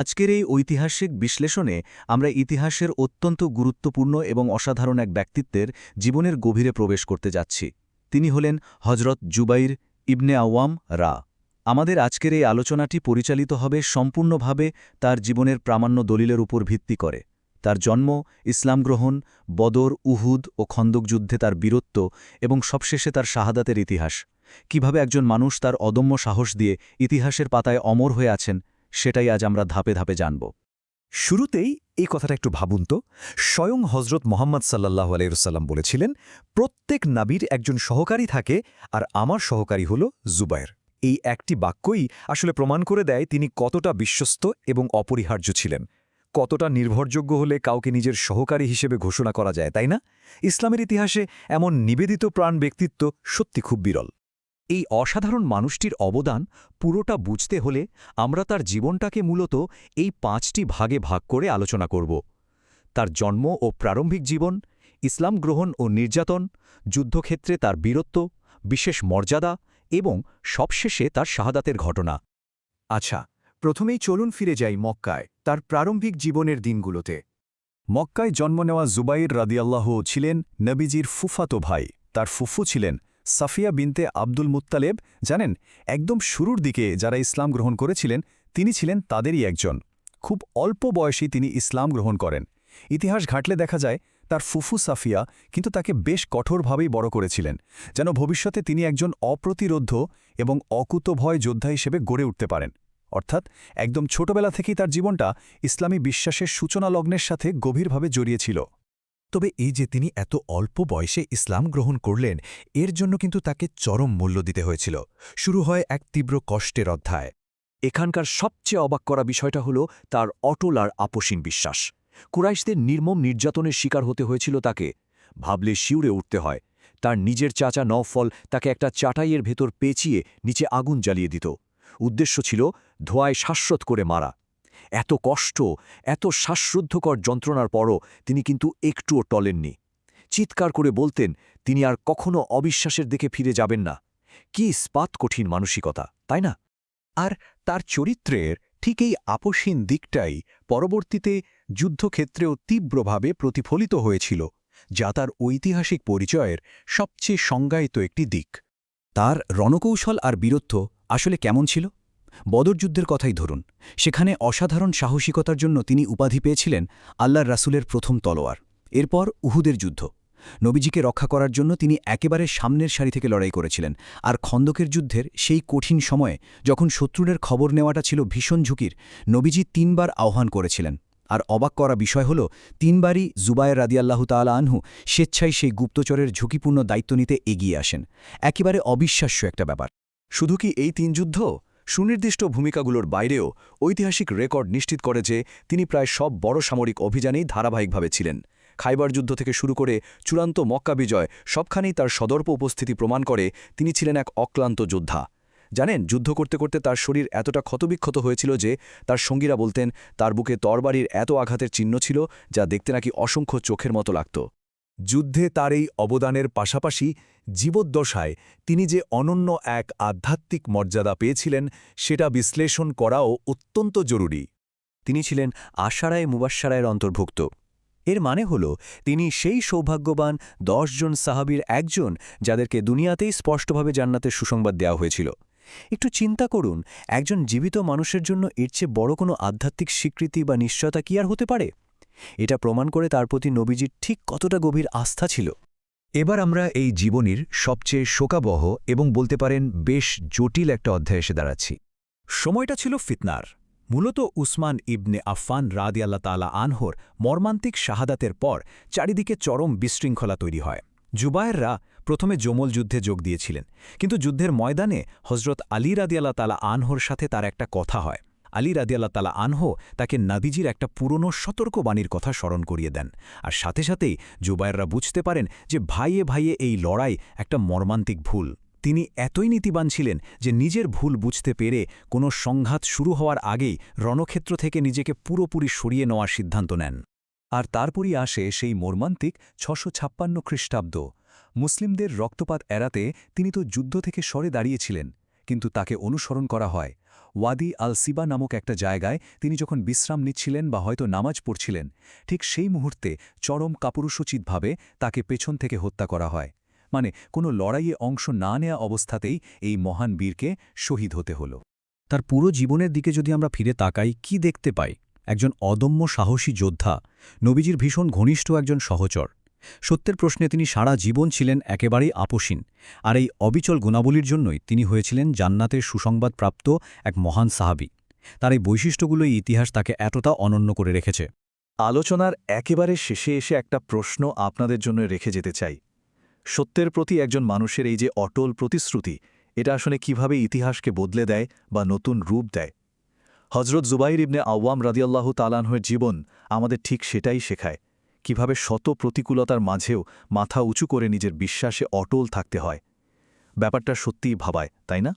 আজকের এই ঐতিহাসিক বিশ্লেষণে আমরা ইতিহাসের অত্যন্ত গুরুত্বপূর্ণ এবং অসাধারণ এক ব্যক্তিত্বের জীবনের গভীরে প্রবেশ করতে যাচ্ছি। তিনি হলেন হজরত জুবাইর ইবনে আওয়াম রা। আমাদের আজকের এই আলোচনাটি পরিচালিত হবে সম্পূর্ণভাবে তার জীবনের প্রামাণ্য দলিলের উপর ভিত্তি করে। তার জন্ম, ইসলাম গ্রহণ, বদর, উহুদ ও খন্দক যুদ্ধে তার বীরত্ব এবং সবশেষে তার শাহাদাতের ইতিহাস। কিভাবে একজন মানুষ তার অদম্য সাহস দিয়ে ইতিহাসের পাতায় অমর হয়ে আছেন, সেটাই আজ আমরা ধাপে ধাপে জানব। শুরুতেই এই কথাটা একটু ভাবুন তো। স্বয়ং হজরত মোহাম্মদ সাল্লাল্লাহু আলাইহি ওয়াসাল্লাম বলেছিলেন, প্রত্যেক নাবীর একজন সহকারী থাকে, আর আমার সহকারী হল জুবায়ের। এই একটি বাক্যই আসলে প্রমাণ করে দেয় তিনি কতটা বিশ্বস্ত এবং অপরিহার্য ছিলেন। কতটা নির্ভরযোগ্য হলে কাউকে নিজের সহকারী হিসেবে ঘোষণা করা যায়, তাই না? ইসলামের ইতিহাসে এমন নিবেদিত প্রাণ ব্যক্তিত্ব সত্যি খুব বিরল। এই অসাধারণ মানুষটির অবদান পুরোটা বুঝতে হলে আমরা তার জীবনটাকে মূলত এই ৫টি ভাগে ভাগ করে আলোচনা করব। তার জন্ম ও প্রারম্ভিক জীবন, ইসলাম গ্রহণ ও নির্যাতন, যুদ্ধক্ষেত্রে তার বীরত্ব, বিশেষ মর্যাদা এবং সবশেষে তার শাহাদাতের ঘটনা। আচ্ছা, প্রথমেই চলুন ফিরে যাই মক্কায়, তার প্রারম্ভিক জীবনের দিনগুলোতে। মক্কায় জন্ম নেওয়া জুবাইর রাদিয়াল্লাহু ছিলেন নবীজির ফুফাতো ভাই। তার ফুফু ছিলেন সাফিয়া বিনতে আব্দুল মুত্তালেব। জানেন, একদম শুরুর দিকে যারা ইসলাম গ্রহণ করেছিলেন তিনি ছিলেন তাদেরই একজন। খুব অল্প বয়সেই তিনি ইসলাম গ্রহণ করেন। ইতিহাস ঘাটলে দেখা যায় তার ফুফু সাফিয়া কিন্তু তাকে বেশ কঠোরভাবেই বড় করেছিলেন, যেন ভবিষ্যতে তিনি একজন অপ্রতিরোধ্য এবং অকুতভয় যোদ্ধা হিসেবে গড়ে উঠতে পারেন। অর্থাৎ একদম ছোটবেলা থেকেই তার জীবনটা ইসলামী বিশ্বাসের সূচনা লগ্নের সাথে গভীরভাবে জড়িয়েছিল। তবে এই যে তিনি এত অল্প বয়সে ইসলাম গ্রহণ করলেন, এর জন্য কিন্তু তাকে চরম মূল্য দিতে হয়েছিল। শুরু হয় এক তীব্র কষ্টের অধ্যায়। এখানকার সবচেয়ে অবাক করা বিষয়টা হল তার অটল আর আপোষহীন বিশ্বাস। কুরাইশদের নির্মম নির্যাতনের শিকার হতে হয়েছিল তাকে। ভাবলে শিউরে উঠতে হয়। তার নিজের চাচা নওফল তাকে একটা চাটাইয়ের ভেতর পেঁচিয়ে নিচে আগুন জ্বালিয়ে দিত। উদ্দেশ্য ছিল ধোঁয়ায় শ্বাসরোধ করে মারা। এত কষ্ট, এত শ্বাসরুদ্ধকর যন্ত্রণার পরও তিনি কিন্তু একটুও টলেননি। চিৎকার করে বলতেন তিনি আর কখনো অবিশ্বাসের দিকে ফিরে যাবেন না। কি ইস্পাত কঠিন মানসিকতা, তাই না? আর তার চরিত্রের ঠিক এই আপোষহীন দিকটাই পরবর্তীতে যুদ্ধক্ষেত্রেও তীব্রভাবে প্রতিফলিত হয়েছিল, যা তার ঐতিহাসিক পরিচয়ের সবচেয়ে সংজ্ঞায়িত একটি দিক। তার রণকৌশল আর বীরত্ব আসলে কেমন ছিল? বদর যুদ্ধের কথাই ধরুন। সেখানে অসাধারণ সাহসিকতার জন্য তিনি উপাধি পেয়েছিলেন আল্লাহর রাসূলের প্রথম তলোয়ার। এরপর উহুদের যুদ্ধ। নবীজিকে রক্ষা করার জন্য তিনি একেবারে সামনের সারি থেকে লড়াই করেছিলেন। আর খন্দকের যুদ্ধের সেই কঠিন সময়ে যখন শত্রুদের খবর নেওয়াটা ছিল ভীষণ ঝুঁকির, নবীজি ৩ বার আহ্বান করেছিলেন। আর অবাক করা বিষয় হল, ৩ বারই জুবায়ের রাদিয়াল্লাহু তাআলা আনহু স্বেচ্ছায় সেই গুপ্তচরের ঝুঁকিপূর্ণ দায়িত্ব নিতে এগিয়ে আসেন। একেবারে অবিশ্বাস্য একটা ব্যাপার। শুধু কি এই ৩ যুদ্ধ? সুনির্দিষ্ট ভূমিকাগুলোর বাইরেও ঐতিহাসিক রেকর্ড নিশ্চিত করে যে তিনি প্রায় সব বড় সামরিক অভিযানেই ধারাবাহিকভাবে ছিলেন। খাইবার যুদ্ধ থেকে শুরু করে চূড়ান্ত মক্কা বিজয়, সবখানেই তার সদর্প উপস্থিতি প্রমাণ করে তিনি ছিলেন এক অক্লান্ত যোদ্ধা। জানেন, যুদ্ধ করতে করতে তার শরীর এতটা ক্ষতবিক্ষত হয়েছিল যে তার সঙ্গীরা বলতেন তার বুকে তরবারির এত আঘাতের চিহ্ন ছিল যা দেখতে নাকি অসংখ্য চোখের মতো লাগত। যুদ্ধে তার এই অবদানের পাশাপাশি জীবদ্দশায় তিনি যে অনন্য এক আধ্যাত্মিক মর্যাদা পেয়েছিলেন, সেটা বিশ্লেষণ করাও অত্যন্ত জরুরি। তিনি ছিলেন আশারায়ে মুবাশশারায়ের অন্তর্ভুক্ত। এর মানে হল তিনি সেই সৌভাগ্যবান ১০ জন সাহাবীর একজন যাদেরকে দুনিয়াতেই স্পষ্টভাবে জান্নাতের সুসংবাদ দেওয়া হয়েছিল। একটু চিন্তা করুন, একজন জীবিত মানুষের জন্য এর চেয়ে বড় কোনো আধ্যাত্মিক স্বীকৃতি বা নিশ্চয়তা কি আর হতে পারে? এটা প্রমাণ করে তার প্রতি নবীজির ঠিক কতটা গভীর আস্থা ছিল। এবার আমরা এই জীবনীর সবচেয়ে শোকাবহ এবং বলতে পারেন বেশ জটিল একটা অধ্যায় এসে দাঁড়াচ্ছি। সময়টা ছিল ফিতনার। মূলত উসমান ইবনে আফফান রাদিয়াল্লাহু তাআলা আনহুর মর্মান্তিক শাহাদাতের পর চারিদিকে চরম বিশৃঙ্খলা তৈরি হয়। জুবায়েররা প্রথমে জমল যুদ্ধে যোগ দিয়েছিলেন, কিন্তু যুদ্ধের ময়দানে হজরত আলী রাদিয়াল্লাহু তাআলা আনহুর সাথে তার একটা কথা হয়। আলী রাদিয়াল্লাহু তাআলা আনহু তাকে নবীজির একটা পুরনো সতর্কবাণীর কথা স্মরণ করিয়ে দেন। আর সাথে সাথেই জুবায়েররা বুঝতে পারেন যে ভাইয়ে ভাইয়ে এই লড়াই একটা মর্মান্তিক ভুল। তিনি এতই নীতিবান ছিলেন যে নিজের ভুল বুঝতে পেরে কোনো সংঘাত শুরু হওয়ার আগেই রণক্ষেত্র থেকে নিজেকে পুরোপুরি সরিয়ে নেওয়ার সিদ্ধান্ত নেন। আর তারপরই আসে সেই মর্মান্তিক ৬৫৬ খ্রিস্টাব্দ। মুসলিমদের রক্তপাত এড়াতে তিনি তো যুদ্ধ থেকে সরে দাঁড়িয়েছিলেন, কিন্তু তাকে অনুসরণ করা হয় ওয়াদি আল সিবা নামক একটা জায়গায় তিনি যখন বিশ্রাম নিচ্ছিলেন বা হয়তো নামাজ পড়ছিলেন, ঠিক সেই মুহূর্তে চরম কাপুরুষোচিতভাবে তাকে পেছন থেকে হত্যা করা হয়। মানে কোনো লড়াইয়ে অংশ না নেয়া অবস্থাতেই এই মহান বীরকে শহীদ হতে হল। তার পুরো জীবনের দিকে যদি আমরা ফিরে তাকাই কি দেখতে পাই? একজন অদম্য সাহসী যোদ্ধা, নবীজির ভীষণ ঘনিষ্ঠ একজন সহচর। সত্যের প্রশ্নে তিনি সারা জীবন ছিলেন একেবারেই আপোষহীন, আর এই অবিচল গুণাবলীর জন্যই তিনি হয়েছিলেন জান্নাতের সুসংবাদপ্রাপ্ত এক মহান সাহাবী। তার এই বৈশিষ্ট্যগুলোই ইতিহাস তাকে এতটা অনন্য করে রেখেছে। আলোচনার একেবারে শেষে এসে একটা প্রশ্ন আপনাদের জন্য রেখে যেতে চাই। সত্যের প্রতি একজন মানুষের এই যে অটল প্রতিশ্রুতি, এটা আসলে কিভাবে ইতিহাসকে বদলে দেয় বা নতুন রূপ দেয়? হজরত জুবাইর ইবনে আওয়াম রাদিয়াল্লাহু তাআলার জীবন আমাদের ঠিক সেটাই শেখায়, কিভাবে শত প্রতিকূলতার মাঝেও মাথা উঁচু করে নিজের বিশ্বাসে অটল থাকতে হয়। ব্যাপারটা সত্যিই ভাবায়, তাই না?